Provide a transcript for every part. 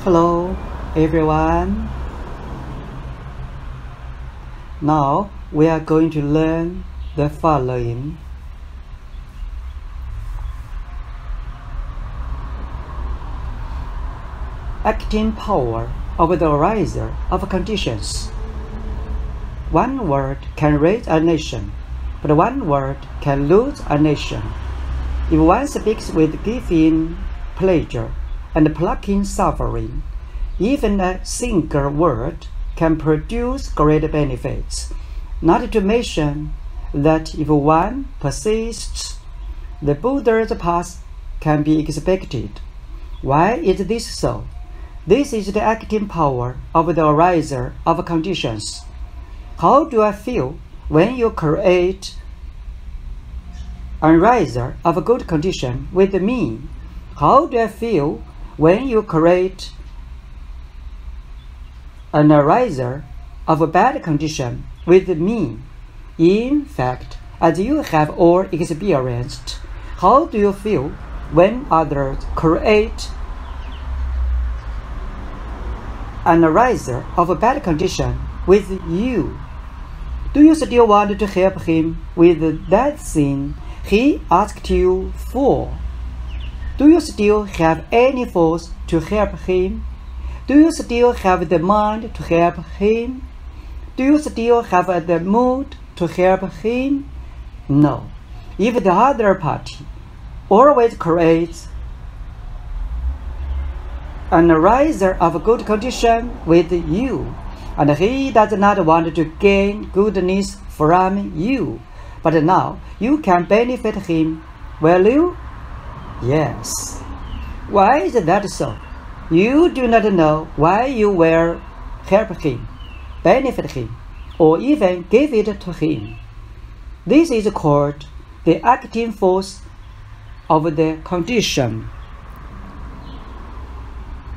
Hello everyone. Now we are going to learn the following. Acting power over the horizon of conditions. One word can raise a nation, but one word can lose a nation. If one speaks with giving pleasure and plucking suffering, even a single word can produce great benefits. Not to mention that if one persists, the Buddha's path can be expected. Why is this so? This is the acting power of the horizon of conditions. How do I feel when you create a horizon of good condition with me? How do I feel when you create an horizon of a bad condition with me? In fact, as you have all experienced, how do you feel when others create an horizon of a bad condition with you? Do you still want to help him with that thing he asked you for? Do you still have any force to help him? Do you still have the mind to help him? Do you still have the mood to help him? No. If the other party always creates an horizon of good condition with you, and he does not want to gain goodness from you, but now you can benefit him, will you? Yes. Why is that so? You do not know why you will help him, benefit him, or even give it to him. This is called the acting force of the condition.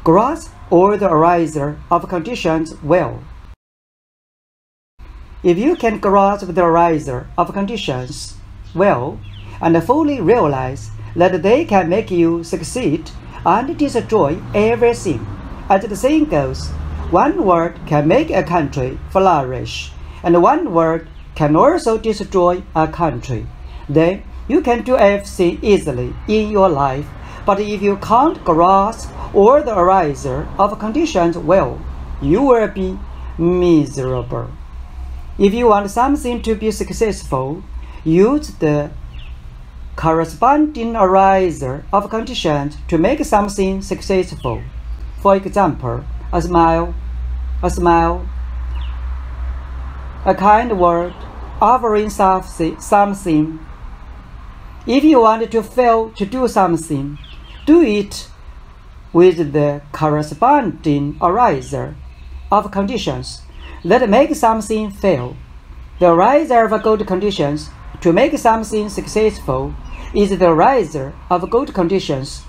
Grasp all the horizon of conditions well. If you can grasp the horizon of conditions well and fully realize that they can make you succeed and destroy everything, as the saying goes, one word can make a country flourish, and one word can also destroy a country. Then you can do everything easily in your life, but if you can't grasp all the horizon of conditions well, you will be miserable. If you want something to be successful, use the corresponding horizon of conditions to make something successful. For example, a smile, a kind word, offering something. If you want to fail to do something, do it with the corresponding horizon of conditions that make something fail. The horizon of good conditions to make something successful is the horizon of good conditions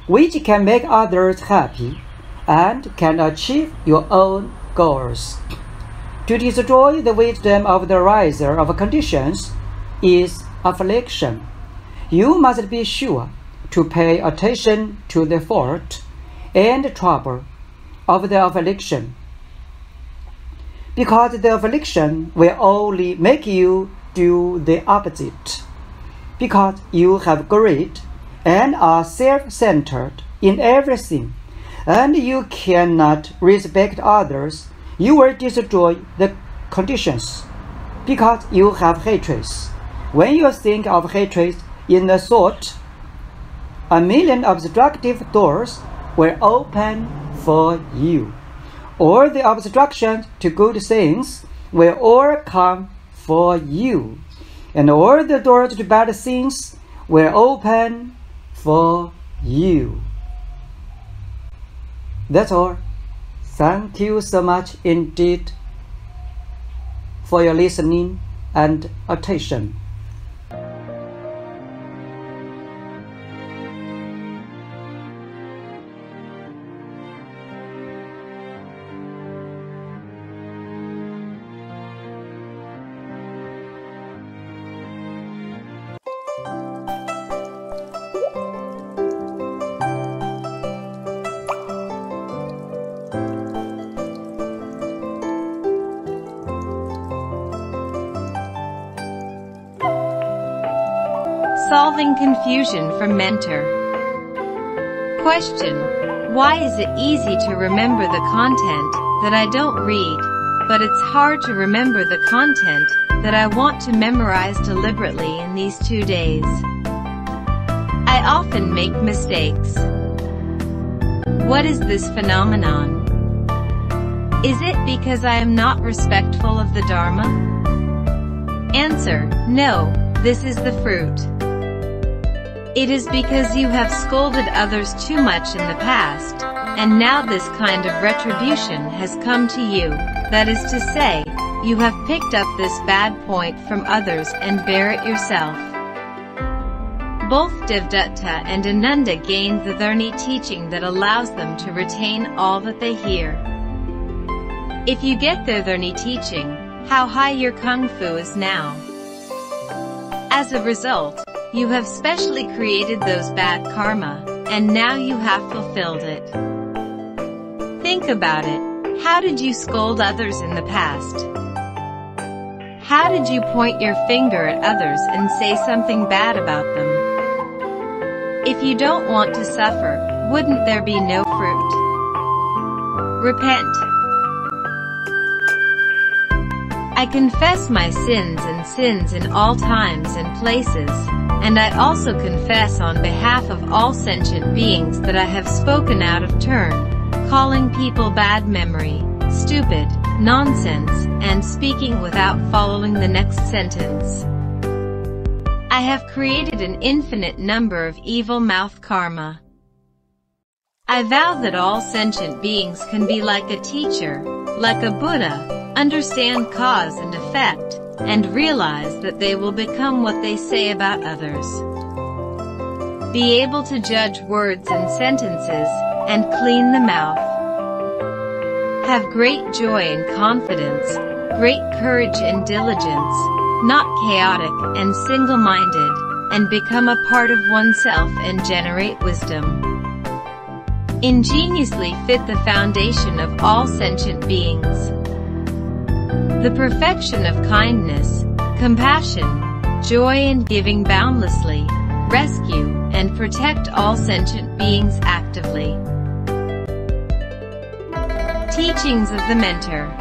which can make others happy and can achieve your own goals. To destroy the wisdom of the horizon of conditions is affliction. You must be sure to pay attention to the fault and trouble of the affliction, because the affliction will only make you do the opposite. Because you have greed and are self-centered in everything, and you cannot respect others, you will destroy the conditions. Because you have hatred. When you think of hatred in a thought, a million obstructive doors will open for you. All the obstructions to good things will all come for you, and all the doors to bad things will open for you. That's all. Thank you so much indeed for your listening and attention. Solving confusion from mentor. Question: why is it easy to remember the content that I don't read, but it's hard to remember the content that I want to memorize deliberately in these 2 days? I often make mistakes. What is this phenomenon? Is it because I am not respectful of the Dharma? Answer: no, this is the fruit. It is because you have scolded others too much in the past, and now this kind of retribution has come to you. That is to say, you have picked up this bad point from others and bear it yourself. Both Devdatta and Ananda gained the Dharani teaching that allows them to retain all that they hear. If you get their Dharani teaching, how high your Kung Fu is now. As a result, you have specially created those bad karma, and now you have fulfilled it. Think about it. How did you scold others in the past? How did you point your finger at others and say something bad about them? If you don't want to suffer, wouldn't there be no fruit? Repent. I confess my sins in all times and places, and I also confess on behalf of all sentient beings that I have spoken out of turn, calling people bad memory, stupid, nonsense, and speaking without following the next sentence. I have created an infinite number of evil mouth karma. I vow that all sentient beings can be like a teacher, like a Buddha, understand cause and effect, and realize that they will become what they say about others. Be able to judge words and sentences, and clean the mouth. Have great joy and confidence, great courage and diligence, not chaotic and single-minded, and become a part of oneself and generate wisdom. Ingeniously fit the foundation of all sentient beings. The perfection of kindness, compassion, joy and giving boundlessly, rescue, and protect all sentient beings actively. Teachings of the Mentor.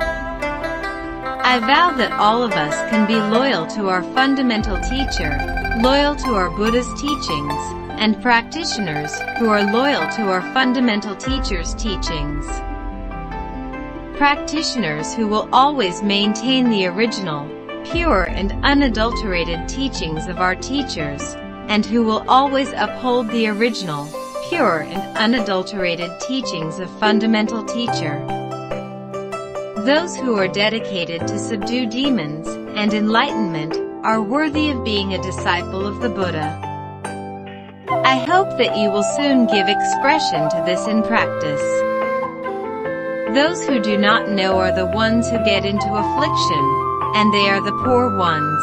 I vow that all of us can be loyal to our fundamental teacher, loyal to our Buddha's teachings, and practitioners who are loyal to our fundamental teacher's teachings. Practitioners who will always maintain the original, pure and unadulterated teachings of our teachers, and who will always uphold the original, pure and unadulterated teachings of fundamental teacher. Those who are dedicated to subdue demons and enlightenment are worthy of being a disciple of the Buddha. I hope that you will soon give expression to this in practice. Those who do not know are the ones who get into affliction, and they are the poor ones.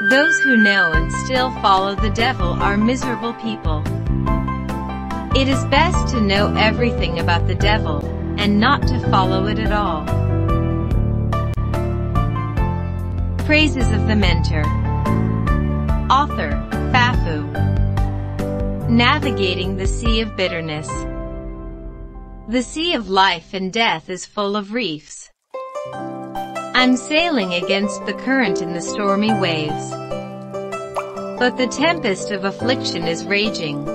Those who know and still follow the devil are miserable people. It is best to know everything about the devil, and not to follow it at all. Praises of the Mentor. Author, Fafu. Navigating the Sea of Bitterness. The sea of life and death is full of reefs. I'm sailing against the current in the stormy waves. But the tempest of affliction is raging.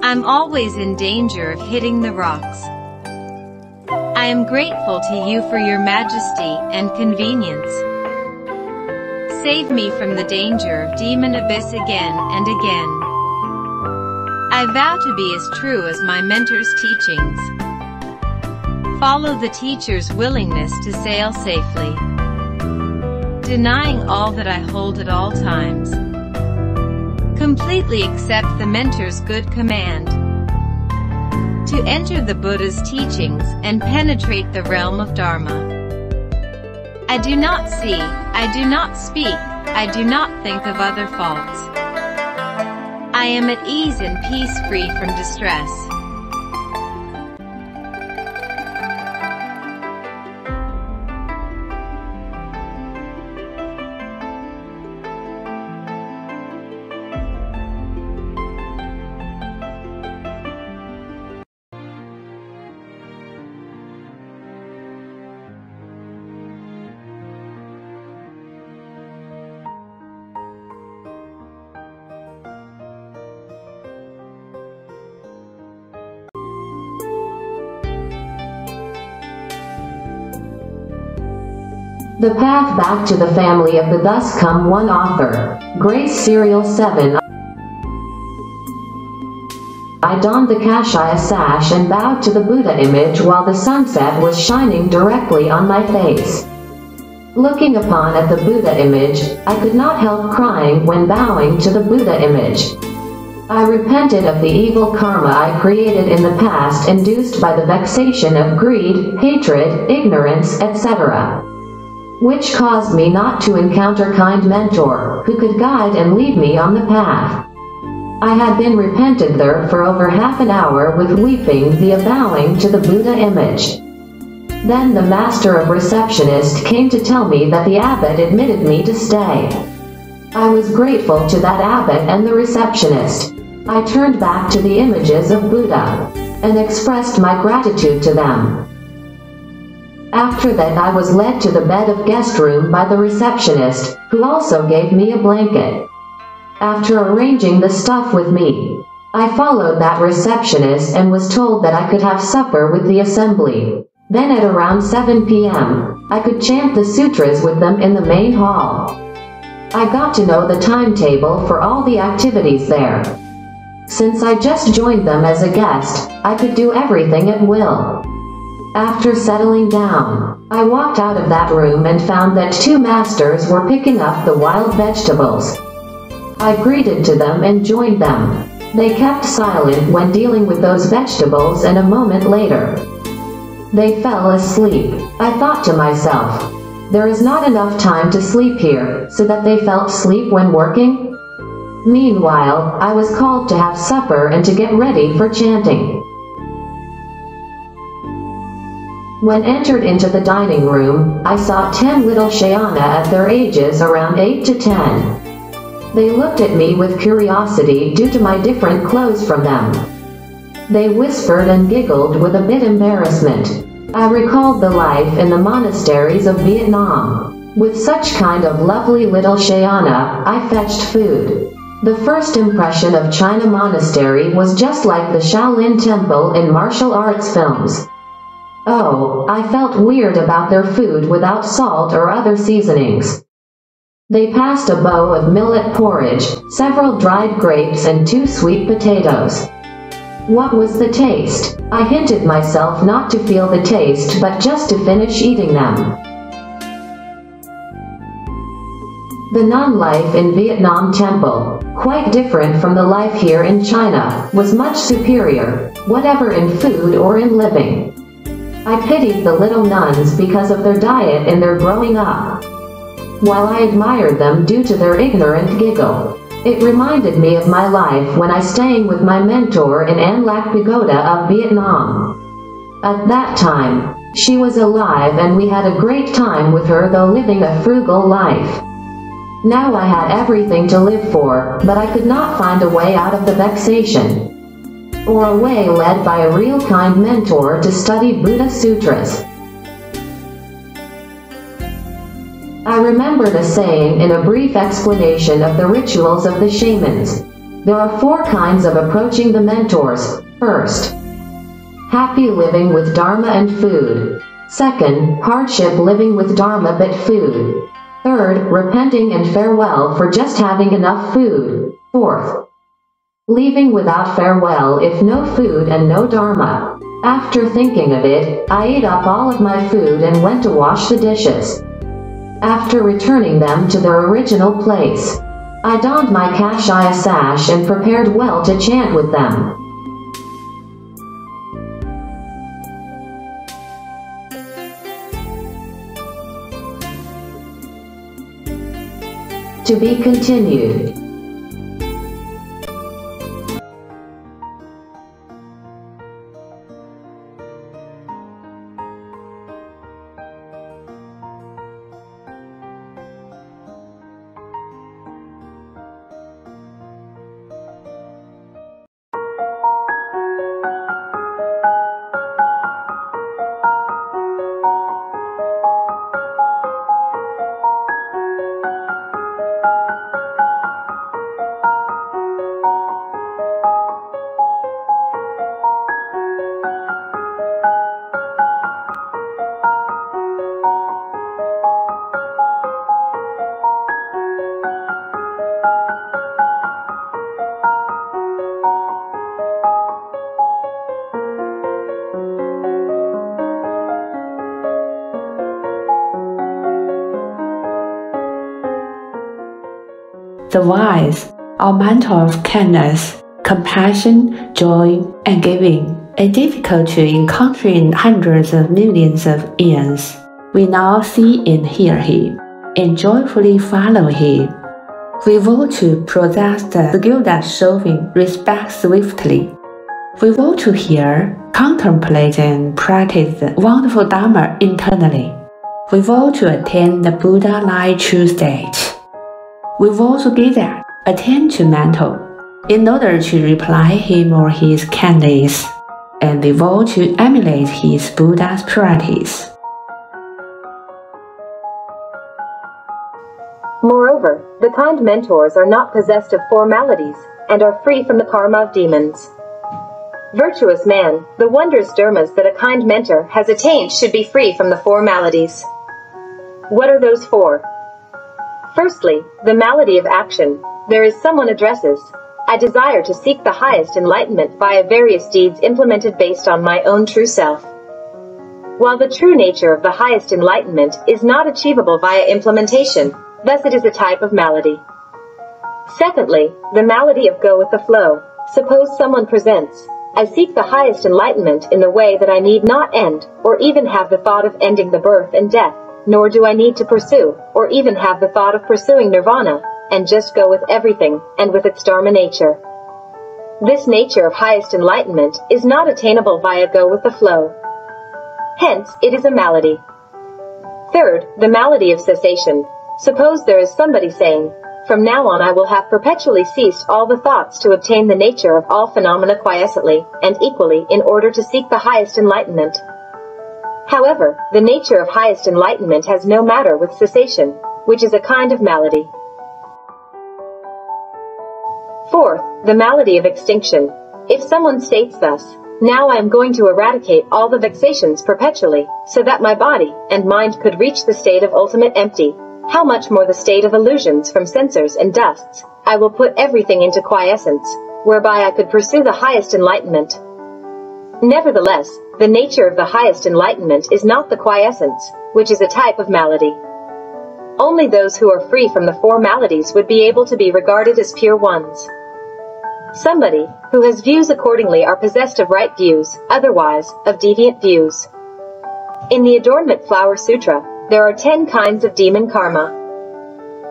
I'm always in danger of hitting the rocks. I am grateful to you for your majesty and convenience. Save me from the danger of demon abyss again and again. I vow to be as true as my mentor's teachings. Follow the teacher's willingness to sail safely. Denying all that I hold at all times. Completely accept the mentor's good command. To enter the Buddha's teachings and penetrate the realm of Dharma. I do not see, I do not speak, I do not think of other faults. I am at ease and peace, free from distress. The path back to the family of the thus come one author. Grace Serial 7. I donned the Kashaya sash and bowed to the Buddha image while the sunset was shining directly on my face. Looking upon at the Buddha image, I could not help crying when bowing to the Buddha image. I repented of the evil karma I created in the past induced by the vexation of greed, hatred, ignorance, etc., which caused me not to encounter kind mentor, who could guide and lead me on the path. I had been repented there for over half an hour with weeping via bowing to the Buddha image. Then the master of receptionist came to tell me that the abbot admitted me to stay. I was grateful to that abbot and the receptionist. I turned back to the images of Buddha and expressed my gratitude to them. After that I was led to the bed of guest room by the receptionist, who also gave me a blanket. After arranging the stuff with me, I followed that receptionist and was told that I could have supper with the assembly. Then at around 7 p.m., I could chant the sutras with them in the main hall. I got to know the timetable for all the activities there. Since I just joined them as a guest, I could do everything at will. After settling down, I walked out of that room and found that two masters were picking up the wild vegetables. I greeted to them and joined them. They kept silent when dealing with those vegetables, and a moment later, they fell asleep. I thought to myself, there is not enough time to sleep here, so that they felt sleep when working? Meanwhile, I was called to have supper and to get ready for chanting. When entered into the dining room, I saw 10 little Shayana at their ages around 8 to 10. They looked at me with curiosity due to my different clothes from them. They whispered and giggled with a bit embarrassment. I recalled the life in the monasteries of Vietnam. With such kind of lovely little Shayana, I fetched food. The first impression of China Monastery was just like the Shaolin Temple in martial arts films. Oh, I felt weird about their food without salt or other seasonings. They passed a bowl of millet porridge, several dried grapes and 2 sweet potatoes. What was the taste? I hinted myself not to feel the taste but just to finish eating them. The non-life in Vietnam Temple, quite different from the life here in China, was much superior, whatever in food or in living. I pitied the little nuns because of their diet and their growing up, while I admired them due to their ignorant giggle. It reminded me of my life when I staying with my mentor in An Lac Pagoda of Vietnam. At that time, she was alive and we had a great time with her, though living a frugal life. Now I had everything to live for, but I could not find a way out of the vexation, or a way led by a real kind mentor to study Buddha Sutras. I remembered a saying in a brief explanation of the rituals of the shamans. There are 4 kinds of approaching the mentors. First, happy living with Dharma and food. Second, hardship living with Dharma but food. Third, repenting and farewell for just having enough food. Fourth, leaving without farewell if no food and no Dharma. After thinking of it, I ate up all of my food and went to wash the dishes. After returning them to their original place, I donned my Kashaya sash and prepared well to chant with them. To be continued. the wise, our mantle of kindness, compassion, joy, and giving, is difficult to encounter in hundreds of millions of eons. We now see and hear Him, and joyfully follow Him. We want to possess the skill that showing respect swiftly. We want to hear, contemplate, and practice the wonderful Dharma internally. We want to attain the Buddha-like true state. We want to get that, attain to mental, in order to reply him or his kindness, and we want to emulate his Buddha's practice. Moreover, the kind mentors are not possessed of formalities, and are free from the karma of demons. Virtuous man, the wondrous dharmas that a kind mentor has attained should be free from the formalities. What are those four? Firstly, the malady of action. There is someone addresses, I desire to seek the highest enlightenment via various deeds implemented based on my own true self. While the true nature of the highest enlightenment is not achievable via implementation, thus it is a type of malady. Secondly, the malady of go with the flow. Suppose someone presents, I seek the highest enlightenment in the way that I need not end, or even have the thought of ending the birth and death, nor do I need to pursue, or even have the thought of pursuing nirvana, and just go with everything, and with its dharma nature. This nature of highest enlightenment is not attainable via go with the flow. Hence, it is a malady. Third, the malady of cessation. Suppose there is somebody saying, from now on I will have perpetually ceased all the thoughts to obtain the nature of all phenomena quiescently, and equally, in order to seek the highest enlightenment. However, the nature of highest enlightenment has no matter with cessation, which is a kind of malady. Fourth, the malady of extinction. If someone states thus, now I am going to eradicate all the vexations perpetually, so that my body and mind could reach the state of ultimate empty, how much more the state of illusions from censors and dusts, I will put everything into quiescence, whereby I could pursue the highest enlightenment. Nevertheless, the nature of the highest enlightenment is not the quiescence, which is a type of malady. Only those who are free from the four maladies would be able to be regarded as pure ones. Somebody who has views accordingly are possessed of right views, otherwise, of deviant views. In the Adornment Flower Sutra, there are 10 kinds of demon karma.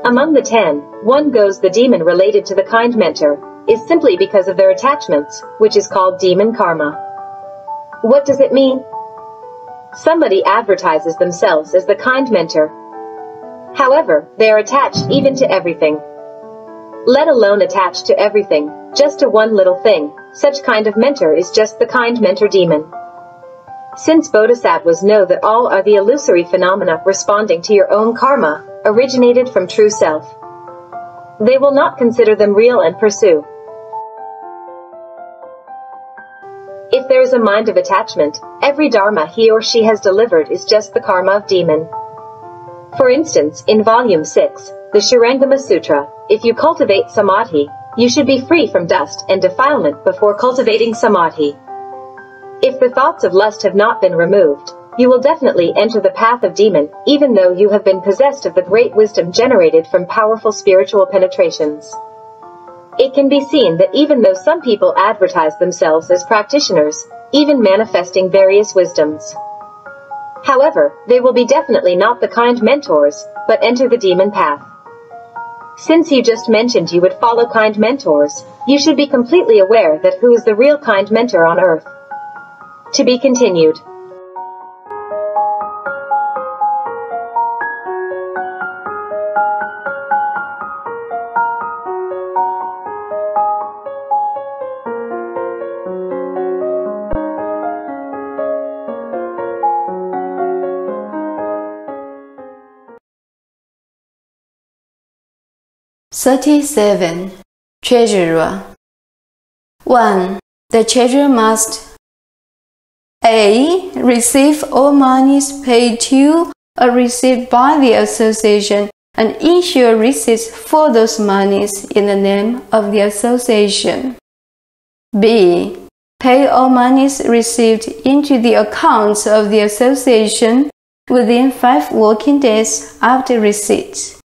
Among the 10, one goes the demon related to the kind mentor, is simply because of their attachments, which is called demon karma. What does it mean? Somebody advertises themselves as the kind mentor. However, they are attached even to everything. Let alone attached to everything, just to one little thing, such kind of mentor is just the kind mentor demon. Since bodhisattvas know that all are the illusory phenomena responding to your own karma, originated from true self, they will not consider them real and pursue. If there is a mind of attachment, every dharma he or she has delivered is just the karma of demon. For instance, in volume 6, the Shurangama Sutra, if you cultivate samadhi, you should be free from dust and defilement before cultivating samadhi. If the thoughts of lust have not been removed, you will definitely enter the path of demon, even though you have been possessed of the great wisdom generated from powerful spiritual penetrations. It can be seen that even though some people advertise themselves as practitioners, even manifesting various wisdoms, however, they will be definitely not the kind mentors, but enter the demon path. Since you just mentioned you would follow kind mentors, you should be completely aware that who is the real kind mentor on earth. To be continued. (37) Treasurer. 1. The treasurer must a. Receive all monies paid to or received by the association and issue receipts for those monies in the name of the association. B. Pay all monies received into the accounts of the association within 5 working days after receipt.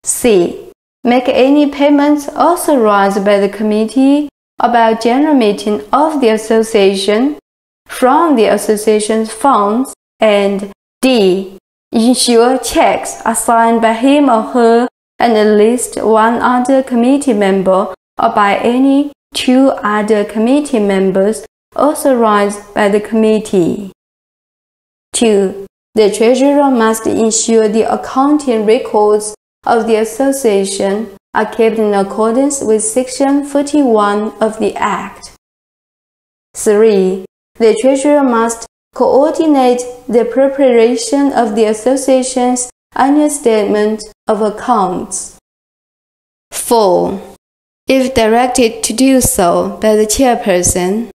C. make any payments authorized by the committee about general meeting of the association from the association's funds, and D. Ensure checks are signed by him or her and at least one other committee member or by any two other committee members authorized by the committee. 2. The treasurer must ensure the accounting records of the association are kept in accordance with Section 41 of the Act. 3. The treasurer must coordinate the preparation of the association's annual statement of accounts. 4. If directed to do so by the chairperson,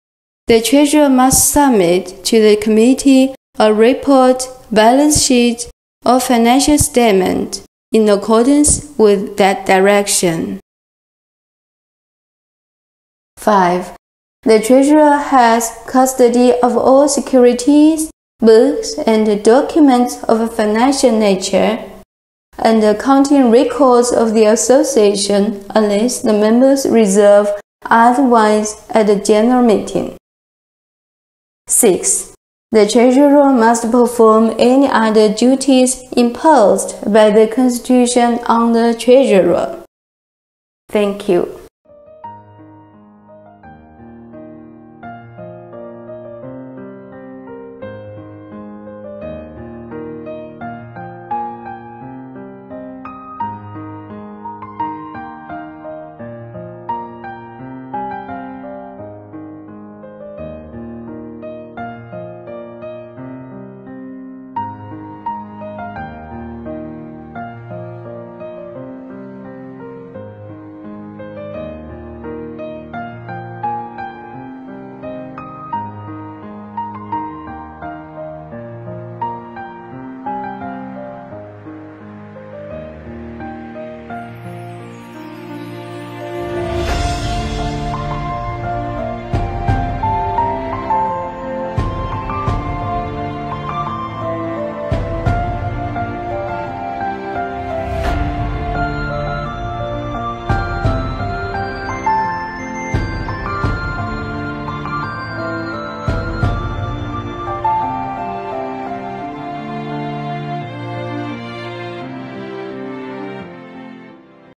the treasurer must submit to the committee a report, balance sheet, or financial statement in accordance with that direction. 5. The treasurer has custody of all securities, books, and documents of a financial nature, and accounting records of the association unless the members reserve otherwise at the general meeting. 6. The treasurer must perform any other duties imposed by the Constitution on the treasurer. Thank you.